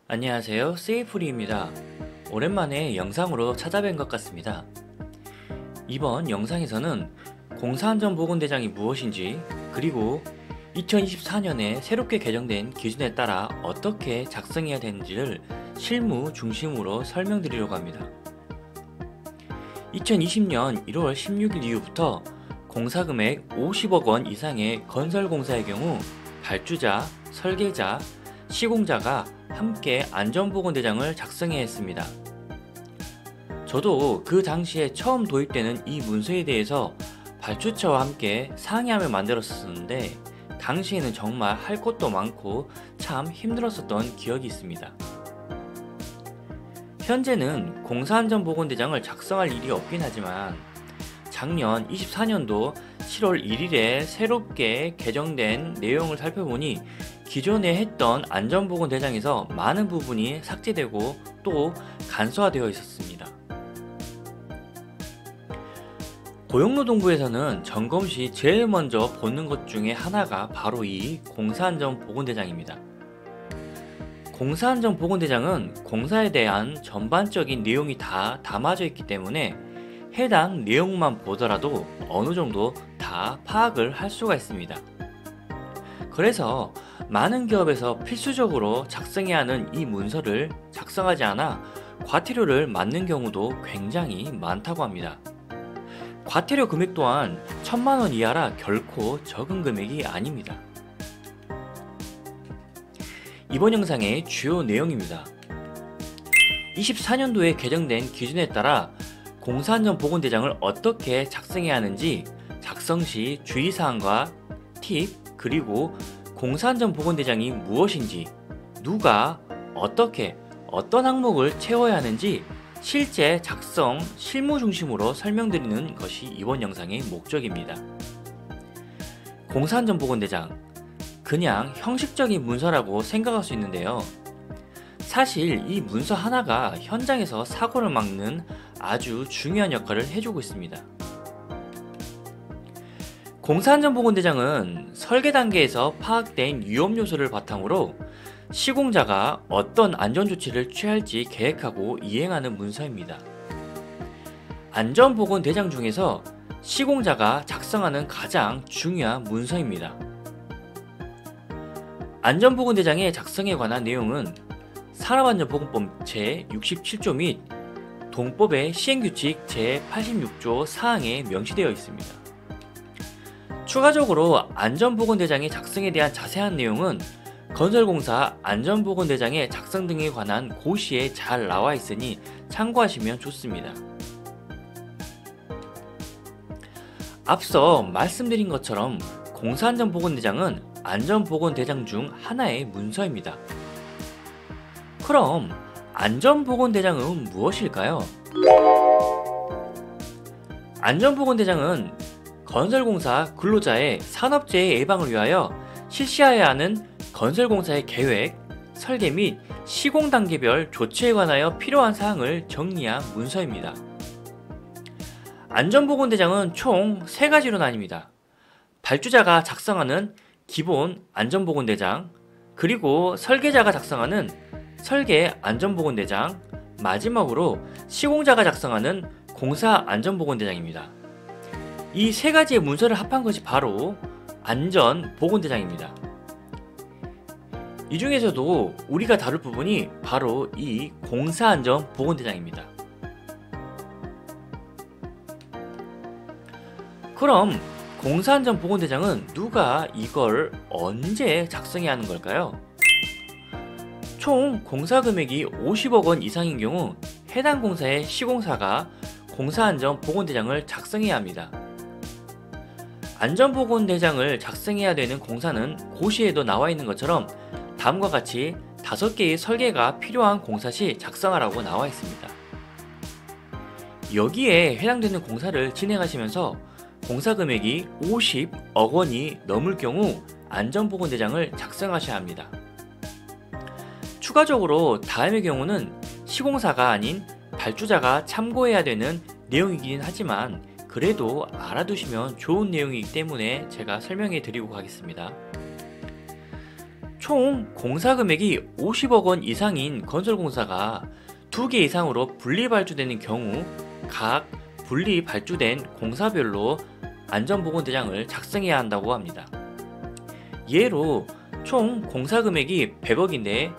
안녕하세요, 세이프리입니다. 오랜만에 영상으로 찾아뵌 것 같습니다. 이번 영상에서는 공사안전보건대장이 무엇인지, 그리고 2024년에 새롭게 개정된 기준에 따라 어떻게 작성해야 되는지를 실무 중심으로 설명드리려고 합니다. 2020년 1월 16일 이후부터 공사금액 50억 원 이상의 건설공사의 경우 발주자, 설계자, 시공자가 함께 안전보건대장을 작성해야 했습니다. 저도 그 당시에 처음 도입되는 이 문서에 대해서 발주처와 함께 상의하며 만들었었는데 당시에는 정말 할 것도 많고 참 힘들었었던 기억이 있습니다. 현재는 공사안전보건대장을 작성할 일이 없긴 하지만 작년 24년도 7월 1일에 새롭게 개정된 내용을 살펴보니 기존에 했던 안전보건대장에서 많은 부분이 삭제되고 또 간소화되어 있었습니다. 고용노동부에서는 점검 시 제일 먼저 보는 것 중에 하나가 바로 이 공사안전보건대장입니다. 공사안전보건대장은 공사에 대한 전반적인 내용이 다 담아져 있기 때문에 해당 내용만 보더라도 어느 정도 다 파악을 할 수가 있습니다. 그래서 많은 기업에서 필수적으로 작성해야 하는 이 문서를 작성하지 않아 과태료를 맞는 경우도 굉장히 많다고 합니다. 과태료 금액 또한 1,000만 원 이하라 결코 적은 금액이 아닙니다. 이번 영상의 주요 내용입니다. 24년도에 개정된 기준에 따라 공사안전보건대장을 어떻게 작성해야 하는지, 작성 시 주의사항과 팁, 그리고 공사안전보건대장이 무엇인지, 누가 어떻게 어떤 항목을 채워야 하는지 실제 작성 실무 중심으로 설명드리는 것이 이번 영상의 목적입니다. 공사안전보건대장, 그냥 형식적인 문서라고 생각할 수 있는데요. 사실 이 문서 하나가 현장에서 사고를 막는 아주 중요한 역할을 해주고 있습니다. 공사안전보건대장은 설계 단계에서 파악된 위험 요소를 바탕으로 시공자가 어떤 안전조치를 취할지 계획하고 이행하는 문서입니다. 안전보건대장 중에서 시공자가 작성하는 가장 중요한 문서입니다. 안전보건대장의 작성에 관한 내용은 산업안전보건법 제67조 및 동법의 시행규칙 제86조 사항에 명시되어 있습니다. 추가적으로 안전보건대장의 작성에 대한 자세한 내용은 건설공사 안전보건대장의 작성 등에 관한 고시에 잘 나와 있으니 참고하시면 좋습니다. 앞서 말씀드린 것처럼 공사안전보건대장은 안전보건대장 중 하나의 문서입니다. 그럼 안전보건대장은 무엇일까요? 안전보건대장은 건설공사 근로자의 산업재해 예방을 위하여 실시해야 하는 건설공사의 계획, 설계 및 시공 단계별 조치에 관하여 필요한 사항을 정리한 문서입니다. 안전보건대장은 총 3가지로 나뉩니다. 발주자가 작성하는 기본 안전보건대장, 그리고 설계자가 작성하는 설계 안전보건대장, 마지막으로 시공자가 작성하는 공사 안전보건대장입니다. 이 3가지의 문서를 합한 것이 바로 안전보건대장입니다. 이 중에서도 우리가 다룰 부분이 바로 이 공사안전보건대장입니다. 그럼 공사안전보건대장은 누가 이걸 언제 작성해야 하는 걸까요? 총 공사금액이 50억 원 이상인 경우 해당 공사의 시공사가 공사안전보건대장을 작성해야 합니다. 안전보건대장을 작성해야 되는 공사는 고시에도 나와 있는 것처럼 다음과 같이 5개의 설계가 필요한 공사 시 작성하라고 나와 있습니다. 여기에 해당되는 공사를 진행하시면서 공사금액이 50억 원이 넘을 경우 안전보건대장을 작성하셔야 합니다. 추가적으로 다음의 경우는 시공사가 아닌 발주자가 참고해야 되는 내용이긴 하지만 그래도 알아두시면 좋은 내용이기 때문에 제가 설명해 드리고 가겠습니다. 총 공사 금액이 50억 원 이상인 건설공사가 2개 이상으로 분리 발주되는 경우 각 분리 발주된 공사별로 안전보건대장을 작성해야 한다고 합니다. 예로 총 공사 금액이 100억인데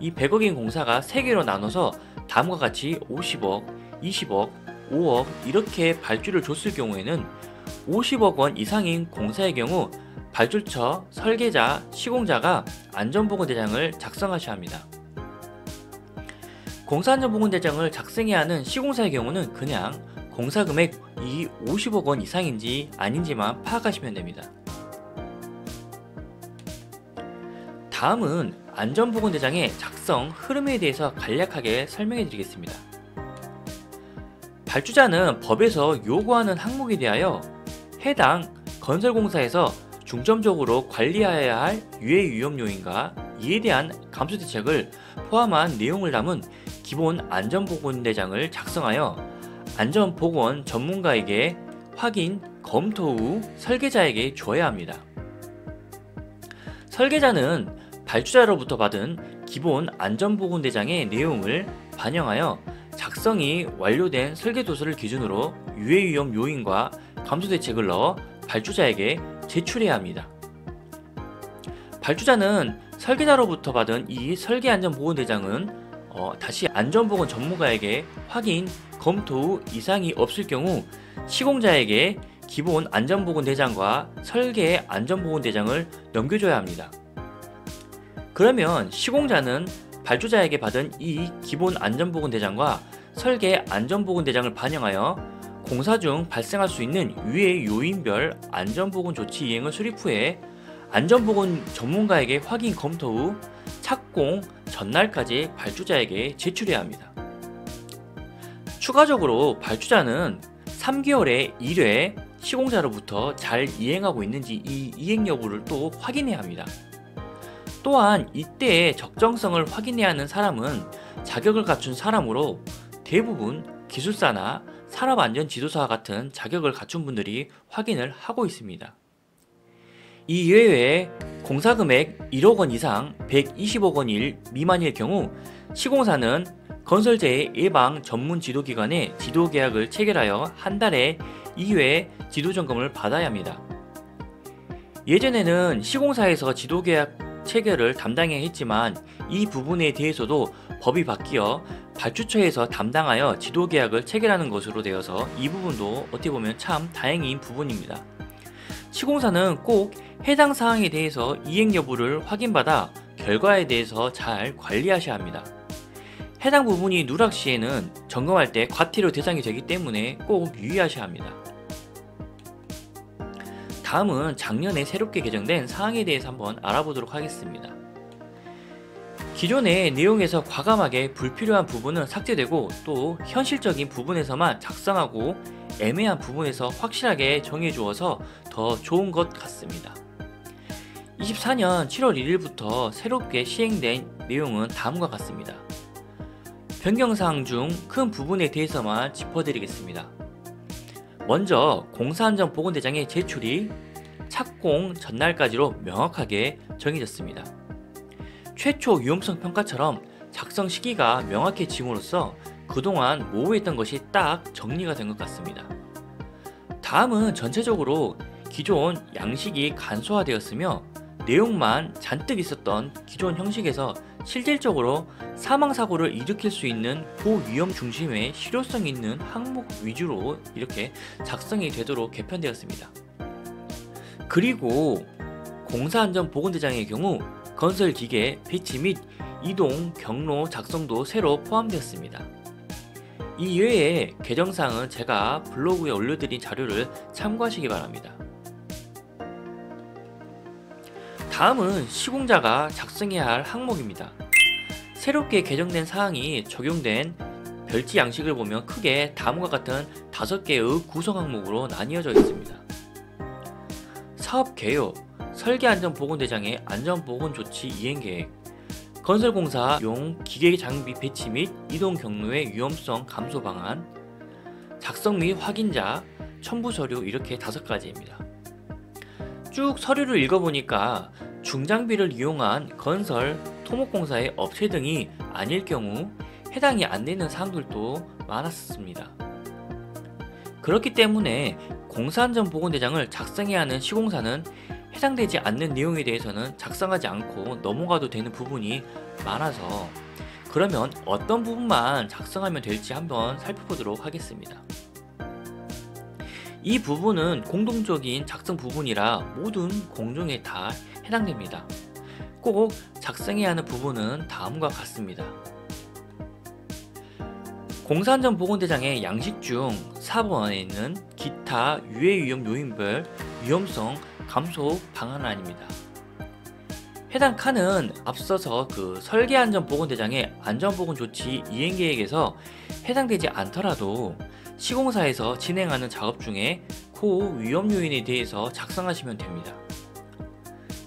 이 100억인 공사가 3개로 나눠서 다음과 같이 50억, 20억, 5억 이렇게 발주를 줬을 경우에는 50억 원 이상인 공사의 경우 발주처, 설계자, 시공자가 안전보건대장을 작성하셔야 합니다. 공사안전보건대장을 작성해야 하는 시공사의 경우는 그냥 공사금액이 50억 원 이상인지 아닌지만 파악하시면 됩니다. 다음은 안전보건대장의 작성 흐름에 대해서 간략하게 설명해 드리겠습니다. 발주자는 법에서 요구하는 항목에 대하여 해당 건설공사에서 중점적으로 관리해야 할 유해 위험 요인과 이에 대한 감수 대책을 포함한 내용을 담은 기본 안전보건대장을 작성하여 안전보건 전문가에게 확인, 검토 후 설계자에게 줘야 합니다. 설계자는 발주자로부터 받은 기본 안전보건대장의 내용을 반영하여 작성이 완료된 설계도서를 기준으로 유해위험 요인과 감수대책을 넣어 발주자에게 제출해야 합니다. 발주자는 설계자로부터 받은 이 설계안전보건대장은 다시 안전보건 전문가에게 확인, 검토 후 이상이 없을 경우 시공자에게 기본 안전보건대장과 설계 안전보건대장을 넘겨줘야 합니다. 그러면 시공자는 발주자에게 받은 이 기본 안전보건대장과 설계 안전보건대장을 반영하여 공사 중 발생할 수 있는 유해 요인별 안전보건 조치 이행을 수립 후에 안전보건 전문가에게 확인 검토 후 착공 전날까지 발주자에게 제출해야 합니다. 추가적으로 발주자는 3개월에 1회 시공자로부터 잘 이행하고 있는지 이 이행 여부를 또 확인해야 합니다. 또한 이때의 적정성을 확인해야 하는 사람은 자격을 갖춘 사람으로 대부분 기술사나 산업안전지도사와 같은 자격을 갖춘 분들이 확인을 하고 있습니다. 이 외에 공사금액 1억 원 이상 120억 원 미만일 경우 시공사는 건설재해 예방 전문 지도기관에 지도계약을 체결하여 한 달에 2회 지도점검을 받아야 합니다. 예전에는 시공사에서 지도계약 체결을 담당해야 했지만 이 부분에 대해서도 법이 바뀌어 발주처에서 담당하여 지도계약을 체결하는 것으로 되어서 이 부분도 어떻게 보면 참 다행인 부분입니다. 시공사는 꼭 해당 사항에 대해서 이행 여부를 확인받아 결과에 대해서 잘 관리하셔야 합니다. 해당 부분이 누락 시에는 점검할 때 과태료 대상이 되기 때문에 꼭 유의하셔야 합니다. 다음은 작년에 새롭게 개정된 사항에 대해서 한번 알아보도록 하겠습니다. 기존의 내용에서 과감하게 불필요한 부분은 삭제되고 또 현실적인 부분에서만 작성하고 애매한 부분에서 확실하게 정해주어서 더 좋은 것 같습니다. 24년 7월 1일부터 새롭게 시행된 내용은 다음과 같습니다. 변경사항 중 큰 부분에 대해서만 짚어드리겠습니다. 먼저 공사안전보건대장의 제출이 착공 전날까지로 명확하게 정해졌습니다. 최초 위험성 평가처럼 작성 시기가 명확해짐으로써 그동안 모호했던 것이 딱 정리가 된 것 같습니다. 다음은 전체적으로 기존 양식이 간소화되었으며 내용만 잔뜩 있었던 기존 형식에서 실질적으로 사망사고를 일으킬 수 있는 고위험 중심의 실효성 있는 항목 위주로 이렇게 작성이 되도록 개편되었습니다. 그리고 공사안전보건대장의 경우 건설기계 배치 및 이동 경로 작성도 새로 포함되었습니다. 이 외에 개정사항은 제가 블로그에 올려드린 자료를 참고하시기 바랍니다. 다음은 시공자가 작성해야 할 항목입니다. 새롭게 개정된 사항이 적용된 별지 양식을 보면 크게 다음과 같은 5개의 구성 항목으로 나뉘어져 있습니다. 사업 개요, 설계안전보건대장의 안전보건조치 이행계획, 건설공사용 기계 장비 배치 및 이동 경로의 위험성 감소 방안, 작성 및 확인자, 첨부 서류 이렇게 5가지입니다. 쭉 서류를 읽어보니까 중장비를 이용한 건설, 토목공사의 업체 등이 아닐 경우 해당이 안 되는 사항들도 많았습니다. 그렇기 때문에 공사안전보건대장을 작성해야 하는 시공사는 해당되지 않는 내용에 대해서는 작성하지 않고 넘어가도 되는 부분이 많아서, 그러면 어떤 부분만 작성하면 될지 한번 살펴보도록 하겠습니다. 이 부분은 공동적인 작성 부분이라 모든 공정에 다 해당됩니다. 꼭 작성해야 하는 부분은 다음과 같습니다. 공사안전보건대장의 양식 중 4번에 있는 기타 유해위험 요인별 위험성 감소 방안안입니다. 해당 칸은 앞서서 설계안전보건대장의 안전보건조치 이행계획에서 해당되지 않더라도 시공사에서 진행하는 작업 중에 고위험 요인에 대해서 작성하시면 됩니다.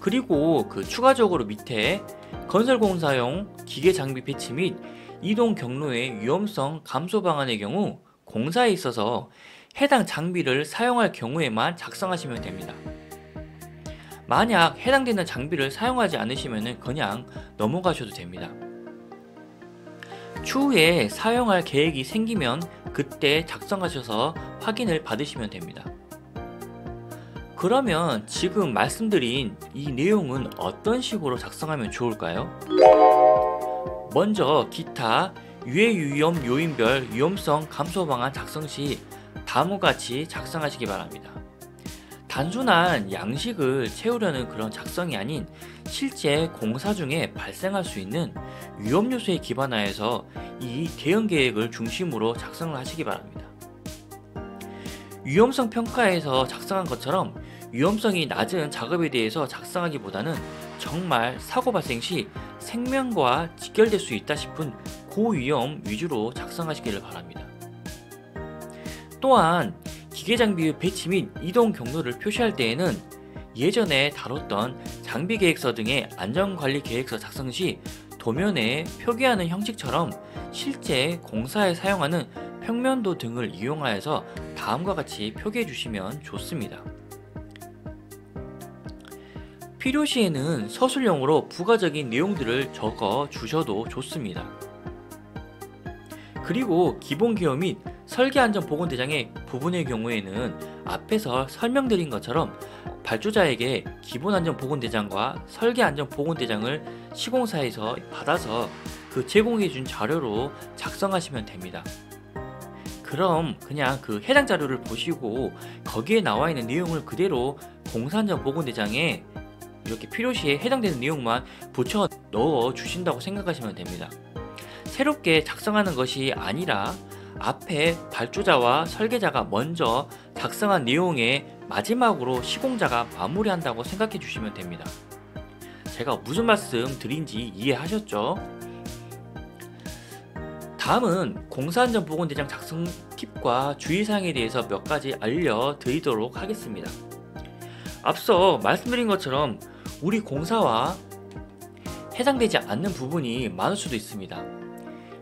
그리고 추가적으로 밑에 건설공사용 기계장비 배치 및 이동 경로의 위험성 감소 방안의 경우 공사에 있어서 해당 장비를 사용할 경우에만 작성하시면 됩니다. 만약 해당되는 장비를 사용하지 않으시면 그냥 넘어가셔도 됩니다. 추후에 사용할 계획이 생기면 그때 작성하셔서 확인을 받으시면 됩니다. 그러면 지금 말씀드린 이 내용은 어떤 식으로 작성하면 좋을까요? 먼저 기타 유해위험 요인별 위험성 감소 방안 작성 시 다음과 같이 작성하시기 바랍니다. 단순한 양식을 채우려는 그런 작성이 아닌 실제 공사 중에 발생할 수 있는 위험 요소에 기반하여서 이 대응 계획을 중심으로 작성을 하시기 바랍니다. 위험성 평가에서 작성한 것처럼 위험성이 낮은 작업에 대해서 작성하기보다는 정말 사고 발생 시 생명과 직결될 수 있다 싶은 고위험 위주로 작성하시기를 바랍니다. 또한 기계장비의 배치 및 이동 경로를 표시할 때에는 예전에 다뤘던 장비계획서 등의 안전관리계획서 작성 시 도면에 표기하는 형식처럼 실제 공사에 사용하는 평면도 등을 이용하여서 다음과 같이 표기해 주시면 좋습니다. 필요시에는 서술형으로 부가적인 내용들을 적어 주셔도 좋습니다. 그리고 기본개요 및 설계안전보건대장의 부분의 경우에는 앞에서 설명드린 것처럼 발주자에게 기본안전보건대장과 설계안전보건대장을 시공사에서 받아서 제공해준 자료로 작성하시면 됩니다. 그럼 그냥 해당 자료를 보시고 거기에 나와있는 내용을 그대로 공사안전보건대장에 이렇게 필요시에 해당되는 내용만 붙여 넣어 주신다고 생각하시면 됩니다. 새롭게 작성하는 것이 아니라 앞에 발주자와 설계자가 먼저 작성한 내용의 마지막으로 시공자가 마무리한다고 생각해 주시면 됩니다. 제가 무슨 말씀 드린지 이해하셨죠? 다음은 공사안전보건대장 작성 팁과 주의사항에 대해서 몇 가지 알려드리도록 하겠습니다. 앞서 말씀드린 것처럼 우리 공사와 해당되지 않는 부분이 많을 수도 있습니다.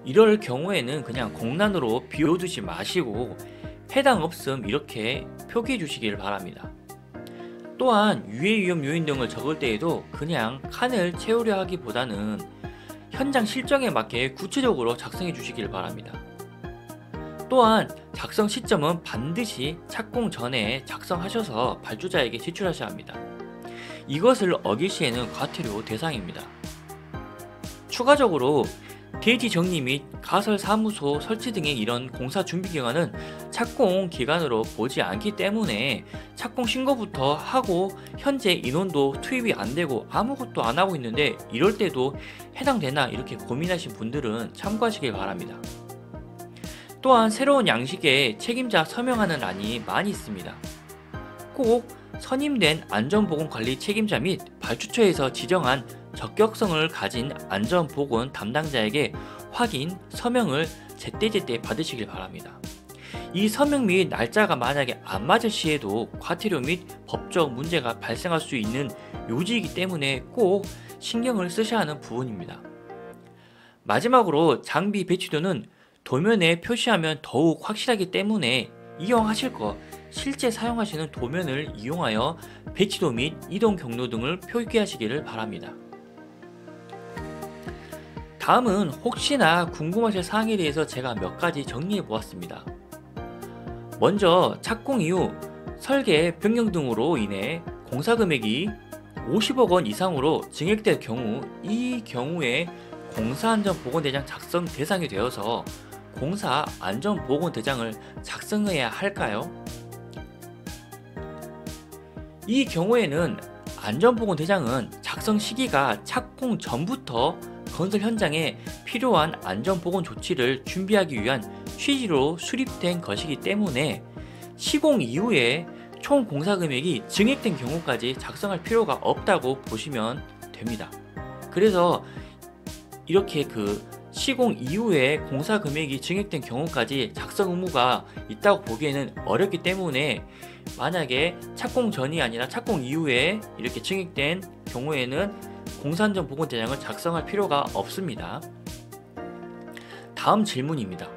이럴 경우에는 그냥 공란으로 비워두지 마시고 해당 없음 이렇게 표기해 주시길 바랍니다. 또한 유해위험 요인 등을 적을 때에도 그냥 칸을 채우려 하기보다는 현장 실정에 맞게 구체적으로 작성해 주시길 바랍니다. 또한 작성 시점은 반드시 착공 전에 작성하셔서 발주자에게 제출하셔야 합니다. 이것을 어길 시에는 과태료 대상입니다. 추가적으로 대지 정리 및 가설 사무소 설치 등의 이런 공사 준비 기간은 착공 기간으로 보지 않기 때문에 착공 신고부터 하고 현재 인원도 투입이 안 되고 아무것도 안 하고 있는데 이럴 때도 해당되나 이렇게 고민하신 분들은 참고하시길 바랍니다. 또한 새로운 양식에 책임자 서명하는 란이 많이 있습니다. 꼭 선임된 안전보건관리 책임자 및 발주처에서 지정한 적격성을 가진 안전보건 담당자에게 확인, 서명을 제때제때 받으시길 바랍니다. 이 서명 및 날짜가 만약에 안 맞을 시에도 과태료 및 법적 문제가 발생할 수 있는 요지이기 때문에 꼭 신경을 쓰셔야 하는 부분입니다. 마지막으로 장비 배치도는 도면에 표시하면 더욱 확실하기 때문에 이용하실 거 실제 사용하시는 도면을 이용하여 배치도 및 이동 경로 등을 표기하시기를 바랍니다. 다음은 혹시나 궁금하실 사항에 대해서 제가 몇 가지 정리해 보았습니다. 먼저 착공 이후 설계 변경 등으로 인해 공사 금액이 50억 원 이상으로 증액될 경우, 이 경우에 공사안전보건대장 작성 대상이 되어서 공사안전보건대장을 작성해야 할까요? 이 경우에는 안전보건대장은 작성 시기가 착공 전부터 건설 현장에 필요한 안전보건 조치를 준비하기 위한 취지로 수립된 것이기 때문에 시공 이후에 총 공사 금액이 증액된 경우까지 작성할 필요가 없다고 보시면 됩니다. 그래서 이렇게 시공 이후에 공사 금액이 증액된 경우까지 작성 의무가 있다고 보기에는 어렵기 때문에 만약에 착공 전이 아니라 착공 이후에 이렇게 증액된 경우에는 공사안전보건대장을 작성할 필요가 없습니다. 다음 질문입니다.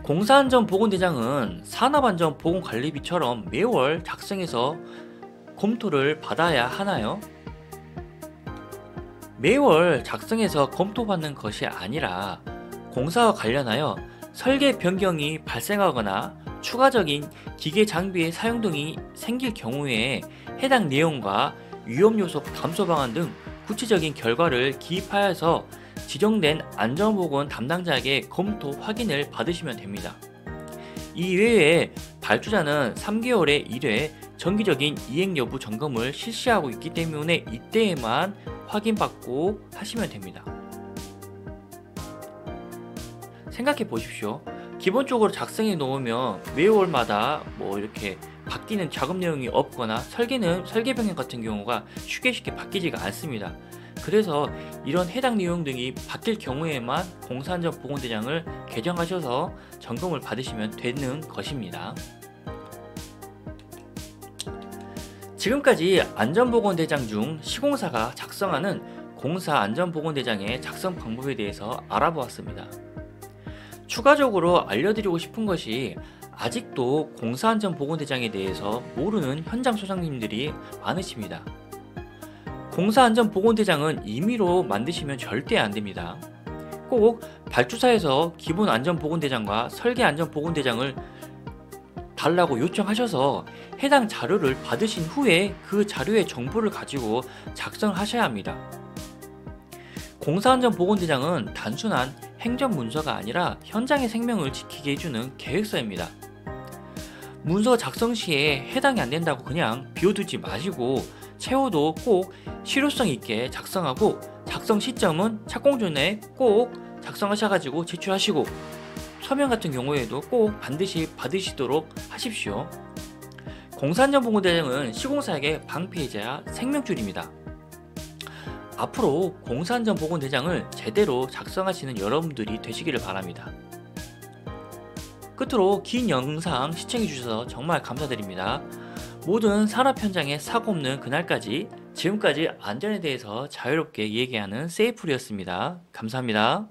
공사안전보건대장은 산업안전보건관리비처럼 매월 작성해서 검토를 받아야 하나요? 매월 작성해서 검토받는 것이 아니라 공사와 관련하여 설계 변경이 발생하거나 추가적인 기계 장비의 사용 등이 생길 경우에 해당 내용과 위험요소 감소 방안 등 구체적인 결과를 기입하여서 지정된 안전보건 담당자에게 검토 확인을 받으시면 됩니다. 이외에 발주자는 3개월에 1회 정기적인 이행 여부 점검을 실시하고 있기 때문에 이때에만 확인받고 하시면 됩니다. 생각해 보십시오. 기본적으로 작성해 놓으면 매월마다 이렇게 바뀌는 작업 내용이 없거나 설계 변경 같은 경우가 쉽게 바뀌지가 않습니다. 그래서 이런 해당 내용 등이 바뀔 경우에만 공사안전보건대장을 개정하셔서 점검을 받으시면 되는 것입니다. 지금까지 안전보건대장 중 시공사가 작성하는 공사안전보건대장의 작성 방법에 대해서 알아보았습니다. 추가적으로 알려드리고 싶은 것이 아직도 공사안전보건대장에 대해서 모르는 현장 소장님들이 많으십니다. 공사안전보건대장은 임의로 만드시면 절대 안됩니다. 꼭 발주사에서 기본안전보건대장과 설계안전보건대장을 달라고 요청하셔서 해당 자료를 받으신 후에 그 자료의 정보를 가지고 작성하셔야 합니다. 공사안전보건대장은 단순한 행정문서가 아니라 현장의 생명을 지키게 해주는 계획서입니다. 문서 작성 시에 해당이 안된다고 그냥 비워두지 마시고 채워도 꼭 실효성 있게 작성하고 작성 시점은 착공 전에 꼭 작성하셔가지고 제출하시고 서면 같은 경우에도 꼭 반드시 받으시도록 하십시오. 공사안전보건대장은 시공사에게 방패이자 생명줄입니다. 앞으로 공사안전보건대장을 제대로 작성하시는 여러분들이 되시기를 바랍니다. 끝으로 긴 영상 시청해주셔서 정말 감사드립니다. 모든 산업 현장에 사고 없는 그날까지 지금까지 안전에 대해서 자유롭게 얘기하는 세이풀이었습니다. 감사합니다.